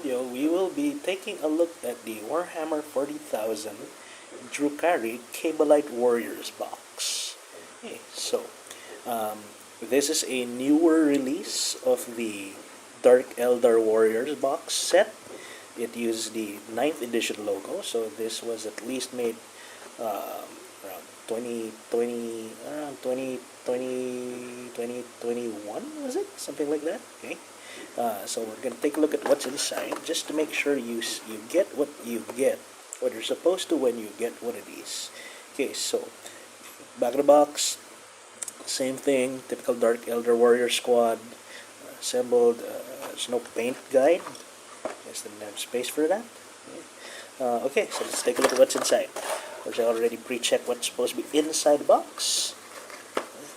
video, we will be taking a look at the Warhammer 40,000 Drukhari KABALITE Warriors box. Okay, so this is a newer release of the Dark Eldar Warriors box set. It uses the 9th edition logo, so this was at least made around 2021, was it? Something like that. Okay. So we're going to take a look at what's inside just to make sure you get what you get, what you're supposed to when you get one of these. Okay, so back of the box, same thing, typical Dark Eldar Warrior squad, assembled. There's no paint guide. Guess didn't have space for that. Okay, so let's take a look at what's inside. Of course, I already pre-checked what's supposed to be inside the box.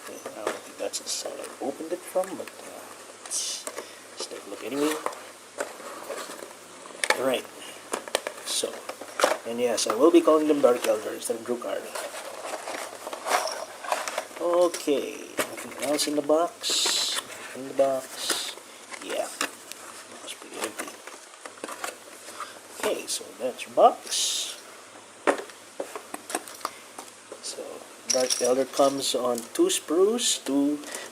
Okay, I don't think that's the side I opened it from, but let's take a look anyway. Alright, so, and yes, I will be calling them Dark Eldar instead of Drukhari. Okay, nothing else in the box. In the box, yeah, it's pretty empty. Okay, so that's your box. So, Dark Eldar comes on 2 sprues,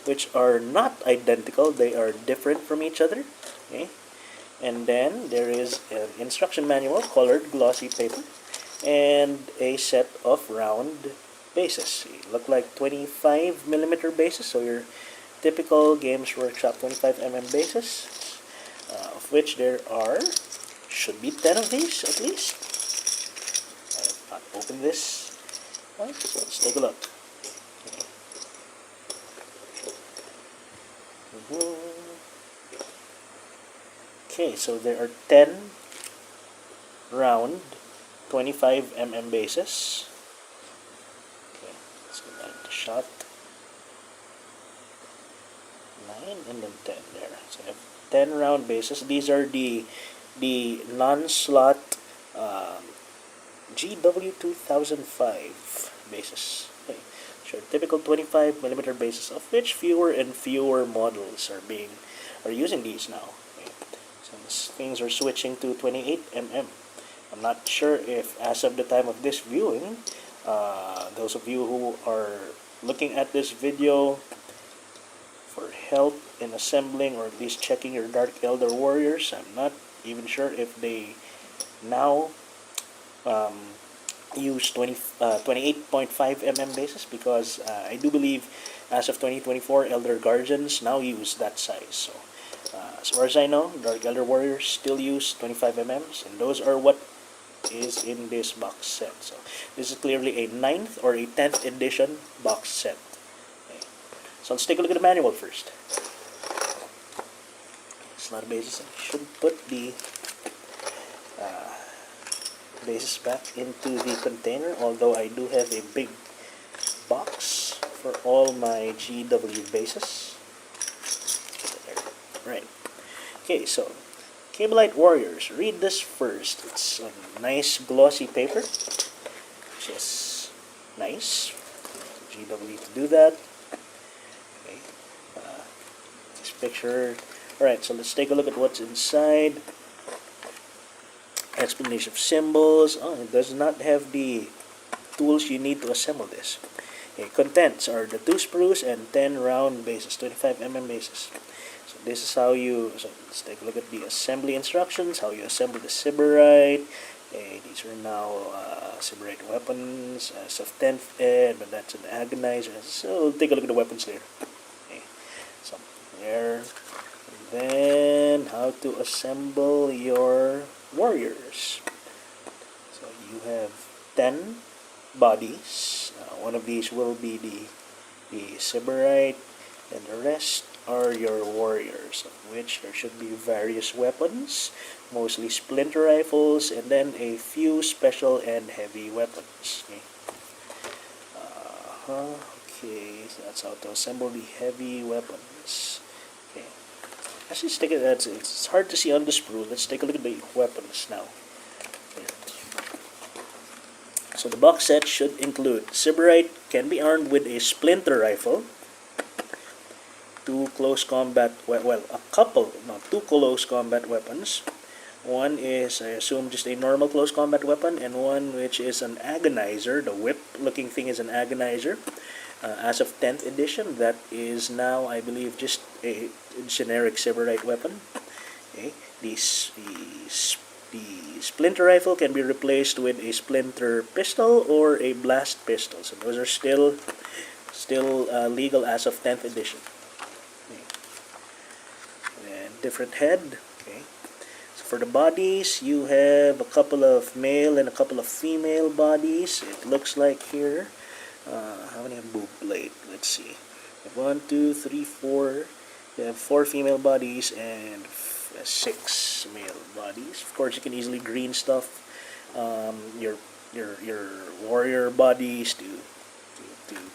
which are not identical, they are different from each other. Okay, and then there is an instruction manual, colored glossy paper, and a set of round bases. They look like 25mm bases, so your typical Games Workshop 25mm bases, of which there should be 10 of these at least. I have not opened this. Right, so let's take a look. Okay, so there are 10 round 25mm bases. Okay, let's get that into shot. 9 and then 10 there. So I have 10 round bases. These are the non-slot GW2005 bases. Okay. Sure, typical 25mm bases, of which fewer and fewer models are using these now. Okay. So things are switching to 28mm. I'm not sure if, as of the time of this viewing, those of you who are looking at this video for help in assembling or at least checking your Dark Eldar Warriors, I'm not even sure if they now use 28.5mm bases, because I do believe as of 2024 Elder Guardians now use that size. So as far as I know, Dark Eldar Warriors still use 25mm, and those are what is in this box set. So this is clearly a 9th or a 10th edition box set. Okay. So let's take a look at the manual first. It's not a basis. I should put the bases back into the container, although I do have a big box for all my GW bases. Right. Okay, so KABALITE Warriors. Read this first. It's a nice glossy paper, which is nice. GW to do that. Okay. This picture. Alright, so let's take a look at what's inside. Explanation of symbols. Oh, it does not have the tools you need to assemble this. Okay, contents are the 2 sprues and 10 round bases, 25mm bases. So this is how you, so let's take a look at the assembly instructions, how you assemble the Sybarite. Okay, these are now Sybarite weapons as of 10th ed, but that's an agonizer. So we'll take a look at the weapons later. Okay, so there. And then how to assemble your warriors. So you have 10 bodies. One of these will be the Sybarite, and the rest are your warriors, of which there should be various weapons, mostly splinter rifles, and then a few special and heavy weapons. Okay, okay, so that's how to assemble the heavy weapons. Okay. Actually, it's hard to see on the sprue. Let's take a look at the weapons now. Here. So the box set should include Sybarite can be armed with a splinter rifle, 2 close combat, two close combat weapons, One is, I assume, just a normal close combat weapon, and one which is an agonizer. The whip-looking thing is an agonizer. As of 10th edition, that is now, I believe, just a generic Sybarite weapon. Okay. The splinter rifle can be replaced with a splinter pistol or a blast pistol. So those are still legal as of 10th edition. Okay. And different head. Okay. So for the bodies, you have a couple of male and a couple of female bodies. It looks like here. How many have boob blade? Let's see. You have 1, 2, 3, 4. You have 4 female bodies and 6 male bodies. Of course, you can easily green stuff your warrior bodies to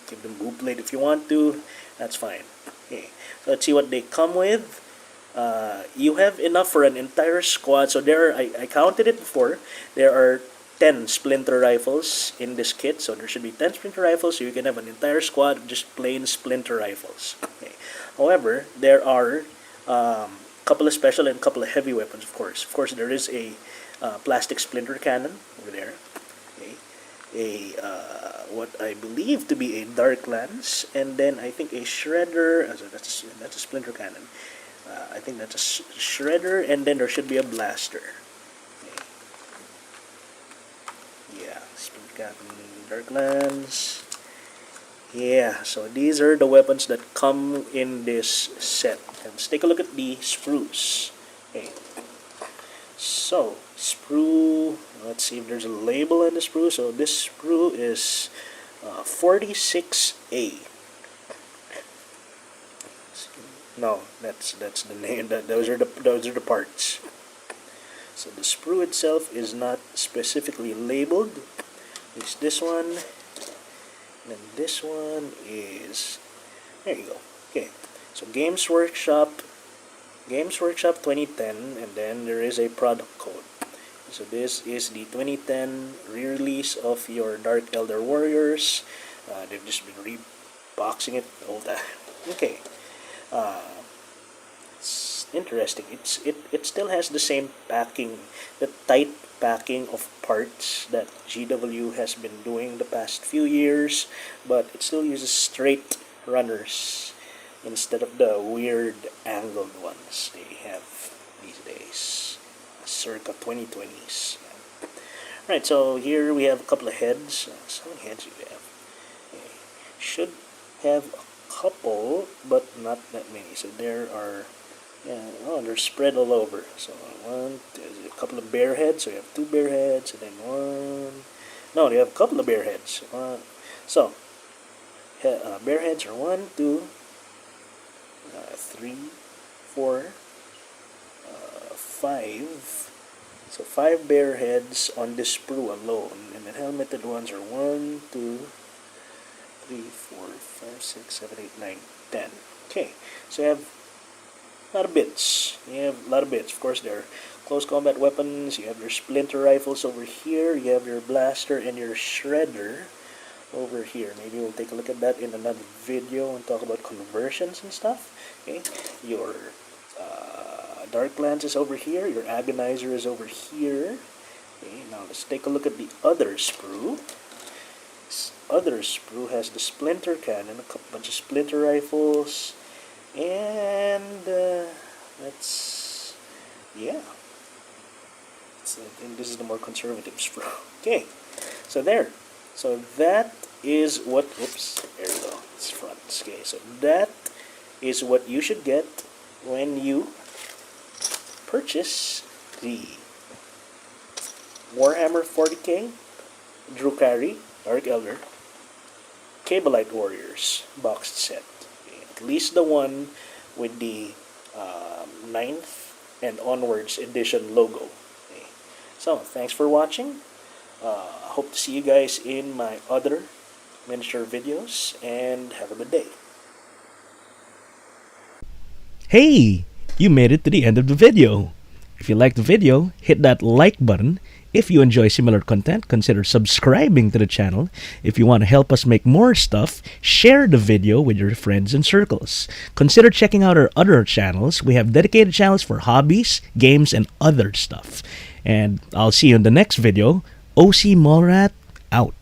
give them boob blade if you want to. That's fine. Okay. So let's see what they come with. You have enough for an entire squad. So there, I counted it before. There are 10 splinter rifles in this kit, so there should be 10 splinter rifles, so you can have an entire squad of just plain splinter rifles. Okay. However, there are a couple of special and a couple of heavy weapons, of course. Of course, there is a plastic splinter cannon over there. Okay. What I believe to be a dark lance, and then I think a shredder. That's a splinter cannon. I think that's a shredder, and then there should be a blaster. Dark lance. Yeah, so these are the weapons that come in this set. And let's take a look at the sprues. Okay. So, sprue, let's see if there's a label on the sprue. So this sprue is 46A. No, that's the name. Those are the parts. So the sprue itself is not specifically labeled. It's this one, and then this one is, there you go. Okay, so Games Workshop 2010, and then there is a product code. So this is the 2010 re-release of your Dark Eldar Warriors. They've just been reboxing it all the time. Okay, it's interesting. It still has the same packing, the tight packing of parts that GW has been doing the past few years, but it still uses straight runners instead of the weird angled ones they have these days, circa 2020s. Right, so here we have a couple of heads. So how many heads do we have? Okay. Should have a couple, but not that many. So there are, they're spread all over. So there's a couple of bear heads. So you have 2 bear heads, and then one. No, you have a couple of bear heads. Bear heads are 1, 2, 3, 4, 5. So 5 bear heads on this sprue alone, and then helmeted ones are 1, 2, 3, 4, 5, 6, 7, 8, 9, 10. Okay, so you have a lot of bits. Of course, there are close combat weapons. You have your splinter rifles over here. You have your blaster and your shredder over here. Maybe we'll take a look at that in another video and talk about conversions and stuff. Okay, your dark lance is over here. Your agonizer is over here. Okay, now let's take a look at the other sprue. This other sprue has the splinter cannon, a bunch of splinter rifles, and that's, yeah. I think this is the more conservative sprue. Okay, so there. So that is what, oops, there we go, it's front. Okay, so that is what you should get when you purchase the Warhammer 40k Drukhari Dark Eldar KABALITE Warriors boxed set. Okay, at least the one with the 9th and onwards edition logo. Okay. So, thanks for watching. Hope to see you guys in my other miniature videos, and have a good day. Hey! You made it to the end of the video! If you liked the video, hit that like button. If you enjoy similar content, consider subscribing to the channel. If you want to help us make more stuff, share the video with your friends and circles. Consider checking out our other channels. We have dedicated channels for hobbies, games, and other stuff. And I'll see you in the next video. OC Mallrat out.